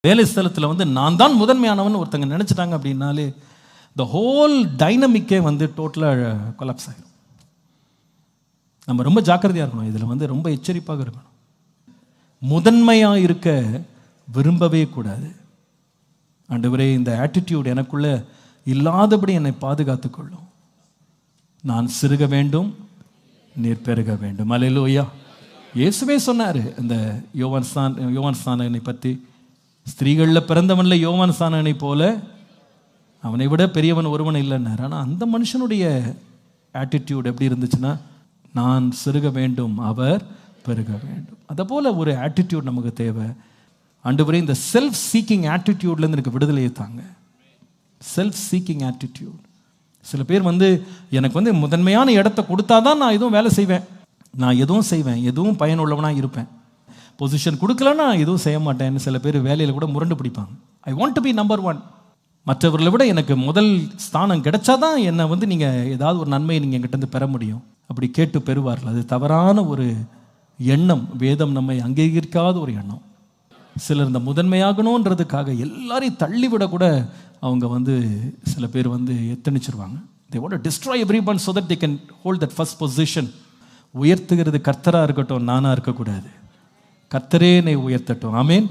வேலை ஸ்தலத்தில் வந்து நான் தான் முதன்மையானவன் ஒருத்தங்க நினச்சிட்டாங்க அப்படின்னாலே த ஹோல் டைனமிக்கே வந்து டோட்டலாக கொலாப்ஸ் ஆகிடும். நம்ம ரொம்ப ஜாக்கிரதையாக இருக்கணும், இதில் வந்து ரொம்ப எச்சரிப்பாக இருக்கணும். முதன்மையாக இருக்க விரும்பவே கூடாது. ஆண்டவரே, இந்த ஆட்டிடியூட் எனக்குள்ளே இல்லாதபடி என்னை பாதுகாத்து கொள்ளும். நான் சிறுக வேண்டும், நீர் பெருக வேண்டும். அல்லேலூயா. இயேசுவே சொன்னார் இந்த யோவான் ஸ்நானகனை பற்றி, ஸ்திரீகளில் பிறந்தவனில் யோவான் ஸ்நானகனை போல அவனை விட பெரியவன் ஒருவன் இல்லைன்னார். ஆனால் அந்த மனுஷனுடைய ஆட்டிடியூட் எப்படி இருந்துச்சுன்னா, நான் சிறுக வேண்டும், அவர் பெருக வேண்டும். அதை போல் ஒரு ஆட்டிடியூட் நமக்கு தேவை. ஆண்டவரே, இந்த செல்ஃப் சீக்கிங் ஆட்டிடியூட்லேருந்து எனக்கு விடுதலையை தாங்க. Self seeking attitude. சில பேர் வந்து எனக்கு வந்து முதன்மையான இடத்த கொடுத்தா தான் நான் எதுவும் வேலை செய்வேன், நான் எதுவும் செய்வேன், எதுவும் பயனுள்ளவனாக இருப்பேன். பொசிஷன் கொடுக்கலன்னா எதுவும் செய்ய மாட்டேன்னு சில பேர் வேலையில் கூட முரண்டு பிடிப்பாங்க. I want to be number 1. மற்றவர்களை விட எனக்கு முதல் ஸ்தானம் கிடைச்சாதான் என்னை வந்து நீங்கள் ஏதாவது ஒரு நன்மையை நீங்கள் என்கிட்ட பெற முடியும். அப்படி கேட்டு பெறுவார்கள். அது தவறான ஒரு எண்ணம். வேதம் நம்மை அங்கீகரிக்காத ஒரு எண்ணம். சிலர் இந்த முதன்மையாகணுன்றதுக்காக எல்லாரையும் தள்ளிவிட கூட அவங்க வந்து சில பேர் வந்து எத்தனிச்சிருவாங்க. they want to destroy everyone so that they can hold that first position. உயர்த்துகிறது கர்த்தராக இருக்கட்டும், நானாக இருக்கக்கூடாது. கர்த்தரே என்னை உயர்த்தட்டும். ஆமேன்.